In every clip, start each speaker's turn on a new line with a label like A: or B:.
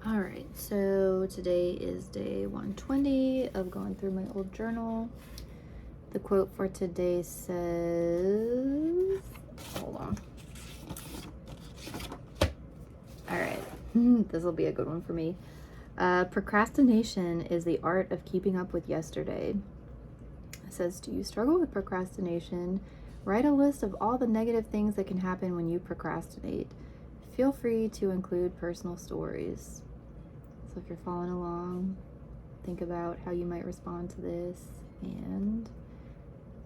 A: All right, so today is day 120 of going through my old journal. The quote for today says, hold on. All right, this will be a good one for me. Procrastination is the art of keeping up with yesterday. It says, do you struggle with procrastination? Write a list of all the negative things that can happen when you procrastinate. Feel free to include personal stories. So if you're following along, think about how you might respond to this, and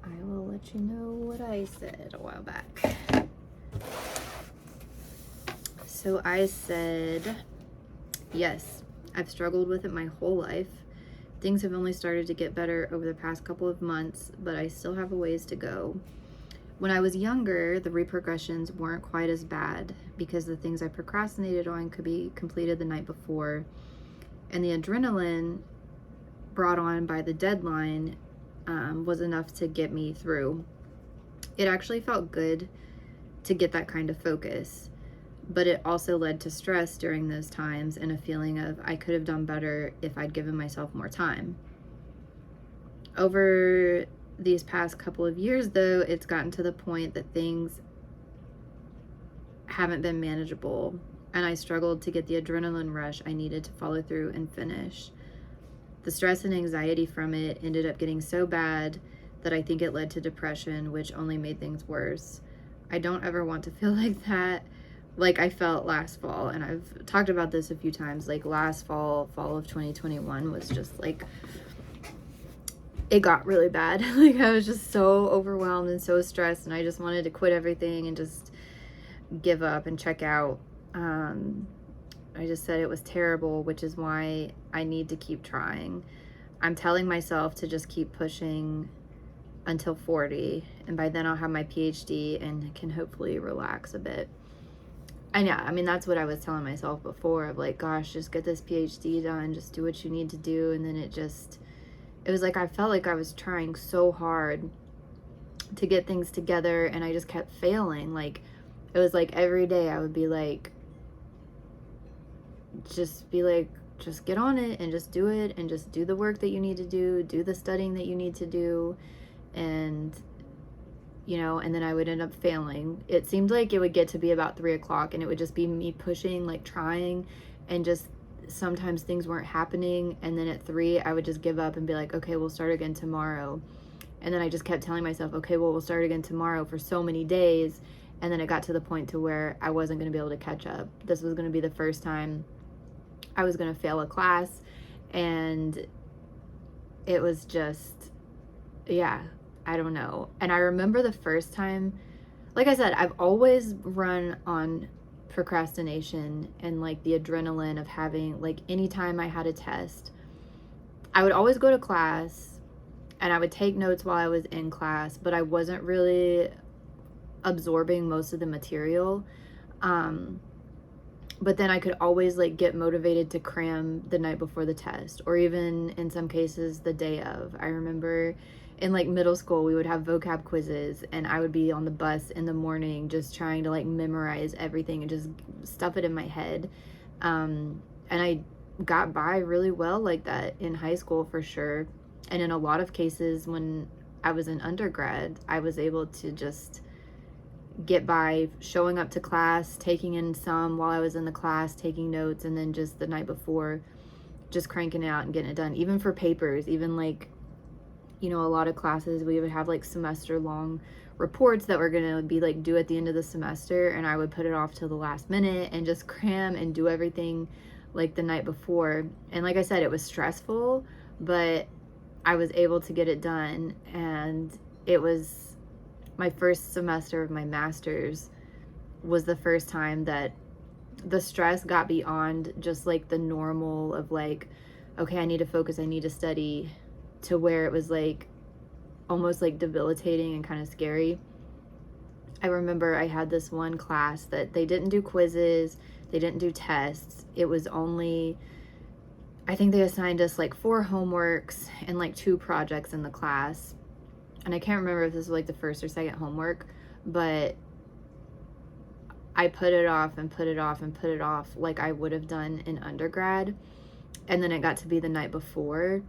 A: I will let you know what I said a while back. So I said, yes, I've struggled with it my whole life. Things have only started to get better over the past couple of months, but I still have a ways to go. When I was younger, the repercussions weren't quite as bad because the things I procrastinated on could be completed the night before, and the adrenaline brought on by the deadline was enough to get me through. It actually felt good to get that kind of focus, but it also led to stress during those times and a feeling of I could have done better if I'd given myself more time. Over these past couple of years, though, it's gotten to the point that things haven't been manageable, and I struggled to get the adrenaline rush I needed to follow through and finish. The stress and anxiety from it ended up getting so bad that I think it led to depression, which only made things worse. I don't ever want to feel like that, like I felt last fall. And I've talked about this a few times. Like last fall of 2021 was just like, it got really bad. Like I was just so overwhelmed and so stressed, and I just wanted to quit everything and just give up and check out. I just said it was terrible, which is why I need to keep trying. I'm telling myself to just keep pushing until 40, and by then I'll have my PhD and can hopefully relax a bit. And yeah, I mean, that's what I was telling myself before of like, gosh, just get this PhD done, just do what you need to do. And then it was like I felt like I was trying so hard to get things together, and I just kept failing. Like, it was like every day I would be like, just get on it and just do it, and just do the work that you need to do the studying that you need to do. And and then I would end up failing. It seemed like it would get to be about 3 o'clock and it would just be me pushing, like trying, and just sometimes things weren't happening. And then at 3 I would just give up and be like, okay, we'll start again tomorrow. And then I just kept telling myself, okay, well, we'll start again tomorrow for so many days. And then it got to the point to where I wasn't going to be able to catch up. This was going to be the first time I was going to fail a class, and it was just, yeah, I don't know. And I remember the first time, like I said, I've always run on procrastination and like the adrenaline of having, like, anytime I had a test, I would always go to class and I would take notes while I was in class, but I wasn't really absorbing most of the material. But then I could always like get motivated to cram the night before the test, or even in some cases the day of. I remember in like middle school we would have vocab quizzes, and I would be on the bus in the morning just trying to like memorize everything and just stuff it in my head. And I got by really well like that in high school for sure. And in a lot of cases when I was in undergrad, I was able to just get by showing up to class, taking in some while I was in the class, taking notes, and then just the night before just cranking it out and getting it done. Even for papers, even like, a lot of classes we would have like semester long reports that were going to be like due at the end of the semester, and I would put it off till the last minute and just cram and do everything like the night before. And like I said, it was stressful, but I was able to get it done. And it was my first semester of my master's was the first time that the stress got beyond just like the normal of like, okay, I need to focus, I need to study, to where it was like almost like debilitating and kind of scary. I remember I had this one class that they didn't do quizzes, they didn't do tests. It was only, I think they assigned us like 4 homeworks and like 2 projects in the class. And I can't remember if this was like the first or second homework, but I put it off and put it off and put it off like I would have done in undergrad. And then it got to be the night before.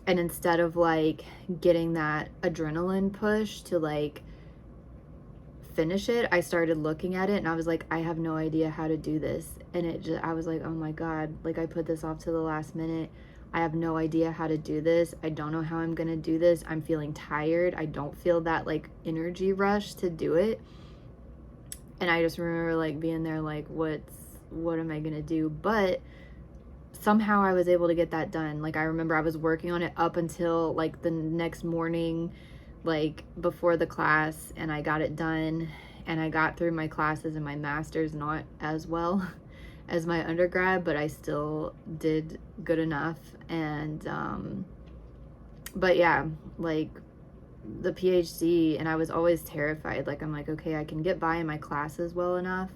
A: And instead of like getting that adrenaline push to like finish it, I started looking at it and I was like, I have no idea how to do this. And I was like, oh my God, like I put this off to the last minute. I have no idea how to do this. I don't know how I'm gonna do this. I'm feeling tired. I don't feel that like energy rush to do it. And I just remember like being there like, what am I gonna do? But somehow I was able to get that done. Like I remember I was working on it up until like the next morning, like before the class, and I got it done, and I got through my classes and my master's not as well as my undergrad, but I still did good enough. And but yeah, like the PhD, and I was always terrified. Like I'm like, okay, I can get by in my classes well enough,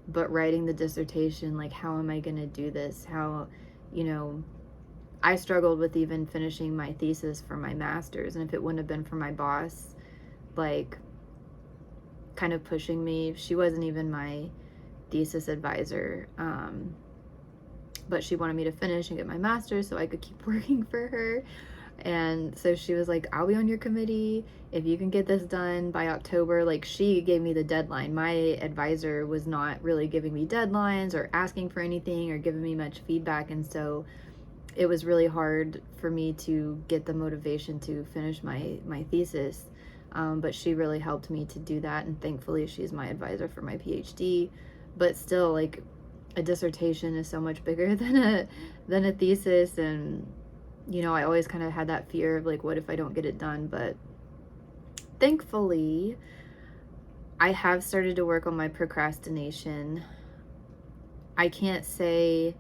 A: but writing the dissertation, like how am I going to do this? How, you know, I struggled with even finishing my thesis for my master's, and if it wouldn't have been for my boss like kind of pushing me, she wasn't even my thesis advisor, but she wanted me to finish and get my master's so I could keep working for her. And so she was like, I'll be on your committee if you can get this done by October. Like she gave me the deadline. My advisor was not really giving me deadlines or asking for anything or giving me much feedback. And so it was really hard for me to get the motivation to finish my thesis. But she really helped me to do that. And thankfully she's my advisor for my PhD. But still, like a dissertation is so much bigger than a thesis. And you know, I always kind of had that fear of like, what if I don't get it done? But thankfully, I have started to work on my procrastination. I can't say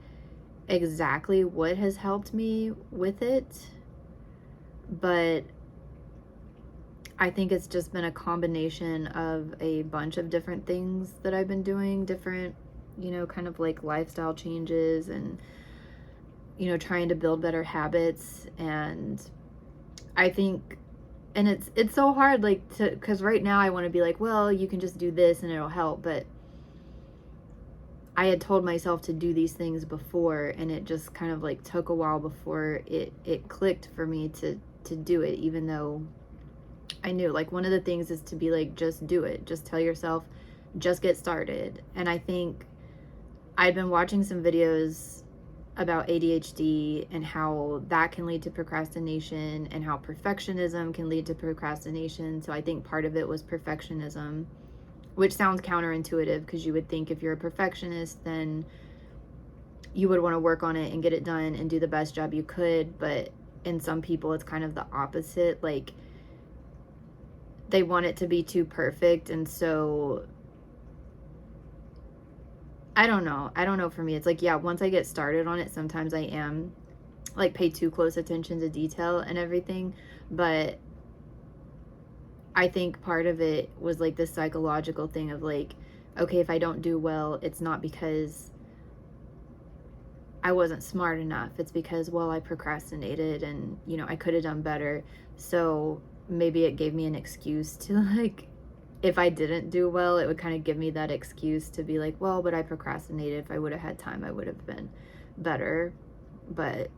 A: exactly what has helped me with it, but I think it's just been a combination of a bunch of different things that I've been doing, different, you know, kind of like lifestyle changes and, you know, trying to build better habits. And I think, and it's so hard, like to, because right now I want to be like, well, you can just do this and it'll help, but I had told myself to do these things before, and it just kind of like took a while before it clicked for me to do it, even though I knew, like, one of the things is to be like, just do it, just tell yourself, just get started. And I think I'd been watching some videos about ADHD and how that can lead to procrastination and how perfectionism can lead to procrastination. So I think part of it was perfectionism, which sounds counterintuitive because you would think if you're a perfectionist, then you would want to work on it and get it done and do the best job you could. But in some people, it's kind of the opposite. Like they want it to be too perfect. And so I don't know for me. It's like, yeah, once I get started on it, sometimes I am like pay too close attention to detail and everything. But I think part of it was like this psychological thing of like, okay, if I don't do well, it's not because I wasn't smart enough. It's because, well, I procrastinated and, you know, I could have done better. So maybe it gave me an excuse to like, if I didn't do well, it would kind of give me that excuse to be like, well, but I procrastinated. If I would have had time, I would have been better. But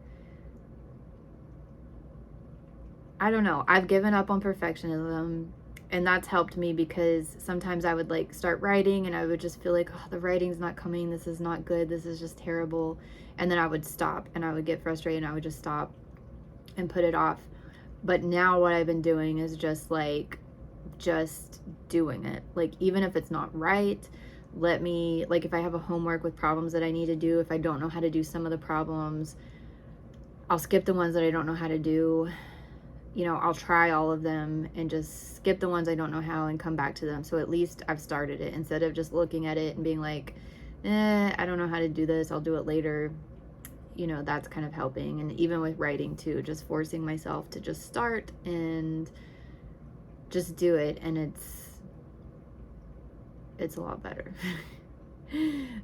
A: I don't know. I've given up on perfectionism, and that's helped me because sometimes I would like start writing and I would just feel like, oh, the writing's not coming. This is not good. This is just terrible. And then I would stop and I would get frustrated and I would just stop and put it off. But now what I've been doing is just doing it. Like, even if it's not right, let me, like, if I have a homework with problems that I need to do, if I don't know how to do some of the problems, I'll skip the ones that I don't know how to do. You know, I'll try all of them and just skip the ones I don't know how and come back to them. So at least I've started it instead of just looking at it and being like, I don't know how to do this, I'll do it later. You know, that's kind of helping. And even with writing too, just forcing myself to just start and just do it, and it's a lot better.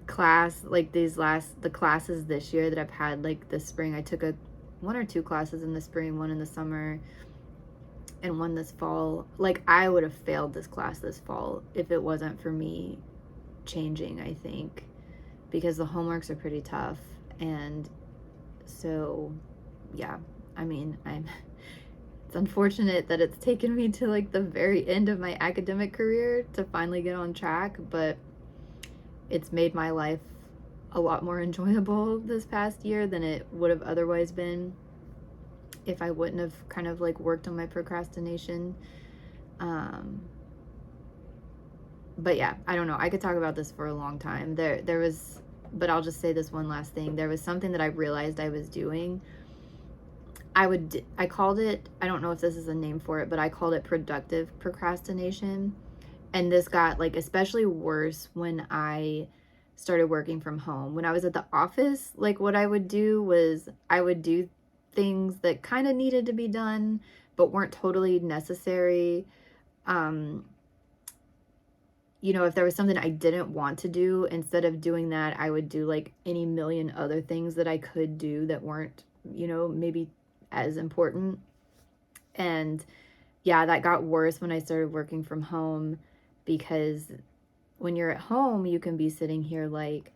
A: Class, like the classes this year that I've had, like this spring, I took one or two classes in the spring, one in the summer, and one this fall. Like I would have failed this class this fall if it wasn't for me changing, I think, because the homeworks are pretty tough. And so, yeah, I mean, it's unfortunate that it's taken me to like the very end of my academic career to finally get on track, but it's made my life a lot more enjoyable this past year than it would have otherwise been if I wouldn't have kind of like worked on my procrastination. But yeah, I don't know. I could talk about this for a long time. There was, but I'll just say this one last thing. There was something that I realized I was doing. I called it, I don't know if this is a name for it, but I called it productive procrastination. And this got like especially worse when I started working from home. When I was at the office, like what I would do was I would do things that kind of needed to be done but weren't totally necessary. You know, if there was something I didn't want to do, instead of doing that, I would do like any million other things that I could do that weren't, you know, maybe as important. And yeah, that got worse when I started working from home, because when you're at home, you can be sitting here like,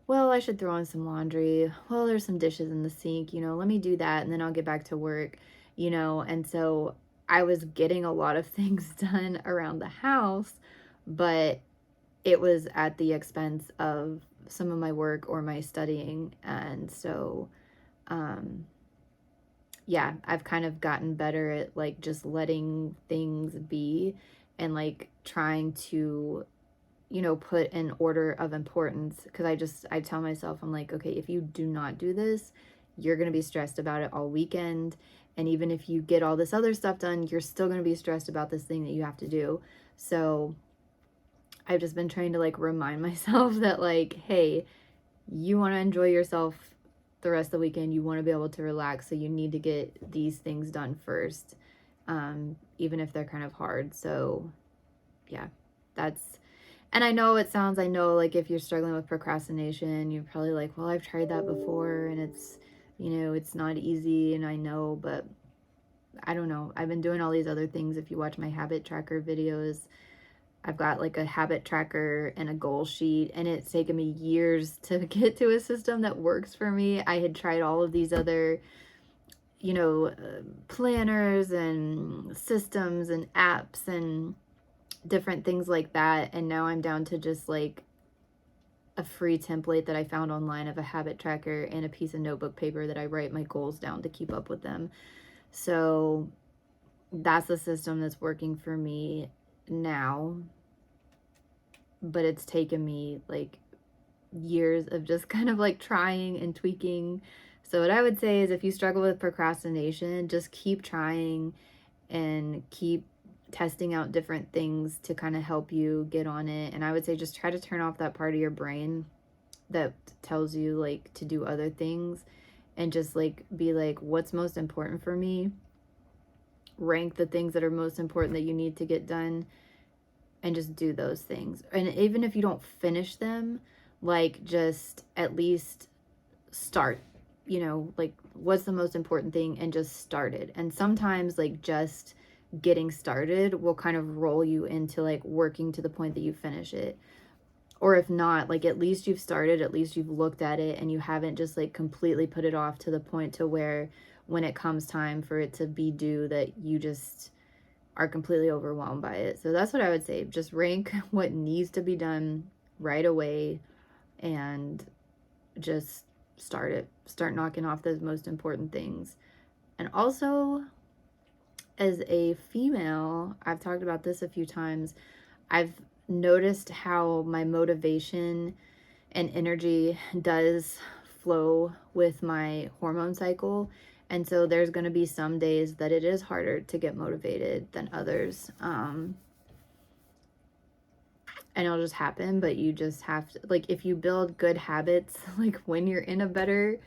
A: well, I should throw on some laundry. Well, there's some dishes in the sink, you know, let me do that and then I'll get back to work, you know. And so I was getting a lot of things done around the house, but it was at the expense of some of my work or my studying. And so, yeah, I've kind of gotten better at like just letting things be and like trying to, you know, put an order of importance. Because I tell myself, I'm like, okay, if you do not do this, you're going to be stressed about it all weekend. And even if you get all this other stuff done, you're still going to be stressed about this thing that you have to do. So I've just been trying to like remind myself that like, hey, you want to enjoy yourself the rest of the weekend, you want to be able to relax, so you need to get these things done first, even if they're kind of hard. So yeah, that's, and I know like if you're struggling with procrastination, you're probably like, well, I've tried that before and it's, you know, it's not easy, and I know, but I don't know, I've been doing all these other things. If you watch my habit tracker videos, I've got like a habit tracker and a goal sheet, and it's taken me years to get to a system that works for me. I had tried all of these other, you know, planners and systems and apps and different things like that. And now I'm down to just like a free template that I found online of a habit tracker and a piece of notebook paper that I write my goals down to keep up with them. So that's the system that's working for me now. But it's taken me like years of just kind of like trying and tweaking. So what I would say is, if you struggle with procrastination, just keep trying and keep testing out different things to kind of help you get on it. And I would say just try to turn off that part of your brain that tells you like to do other things, and just like be like, what's most important for me? Rank the things that are most important that you need to get done, and just do those things. And even if you don't finish them, like just at least start, you know, like what's the most important thing, and just start it. And sometimes like just getting started will kind of roll you into like working to the point that you finish it. Or if not, like at least you've started, at least you've looked at it, and you haven't just like completely put it off to the point to where when it comes time for it to be due, that you just are completely overwhelmed by it. So that's what I would say. Just rank what needs to be done right away, and just start it. Start knocking off those most important things. And also, as a female, I've talked about this a few times, I've noticed how my motivation and energy does flow with my hormone cycle. And so there's going to be some days that it is harder to get motivated than others. And it'll just happen, but you just have to, like, if you build good habits, like when you're in a better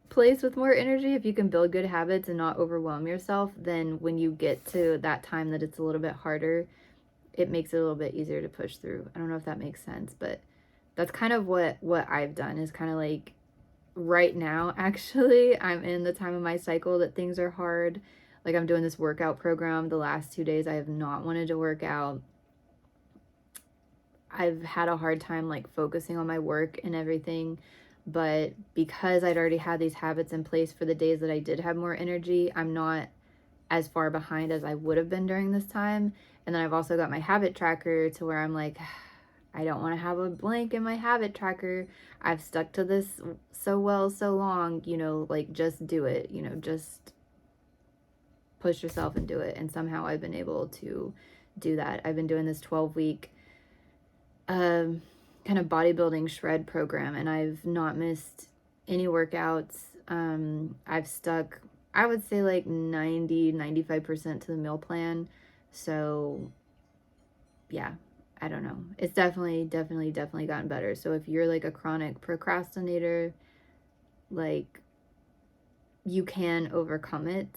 A: place with more energy, if you can build good habits and not overwhelm yourself, then when you get to that time that it's a little bit harder, it makes it a little bit easier to push through. I don't know if that makes sense, but that's kind of what I've done, is kind of like, right now, actually, I'm in the time of my cycle that things are hard. Like I'm doing this workout program. The last 2 days I have not wanted to work out. I've had a hard time like focusing on my work and everything. But because I'd already had these habits in place for the days that I did have more energy, I'm not as far behind as I would have been during this time. And then I've also got my habit tracker to where I'm like, I don't want to have a blank in my habit tracker. I've stuck to this so well, so long, like just do it, just push yourself and do it. And somehow I've been able to do that. I've been doing this 12-week kind of bodybuilding shred program, and I've not missed any workouts. I've stuck, I would say, like 95% to the meal plan. So yeah, I don't know. It's definitely gotten better. So if you're like a chronic procrastinator, like, you can overcome it.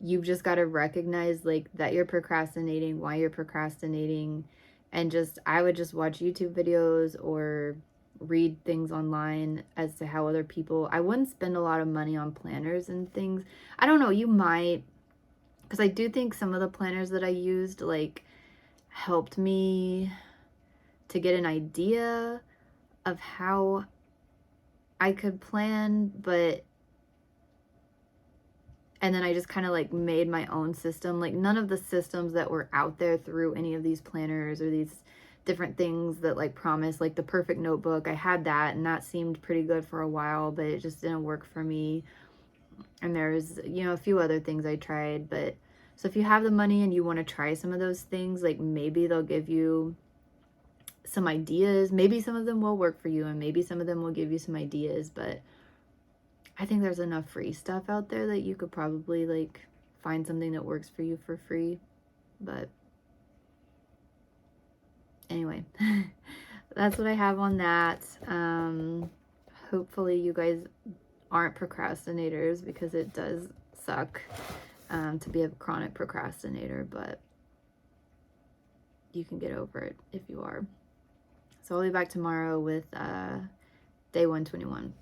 A: You've just got to recognize like that you're procrastinating, why you're procrastinating, and I would just watch YouTube videos or read things online as to how other people. I wouldn't spend a lot of money on planners and things. I don't know, you might, because I do think some of the planners that I used like helped me to get an idea of how I could plan, and then I just kind of like made my own system. Like none of the systems that were out there through any of these planners or these different things that like promise like the perfect notebook. I had that and that seemed pretty good for a while, but it just didn't work for me. And there's, a few other things I tried, but so if you have the money and you want to try some of those things, like maybe they'll give you some ideas. Maybe some of them will work for you and maybe some of them will give you some ideas, but I think there's enough free stuff out there that you could probably like find something that works for you for free. But anyway, that's what I have on that. Hopefully you guys aren't procrastinators, because it does suck to be a chronic procrastinator, but you can get over it if you are. So I'll be back tomorrow with day 121.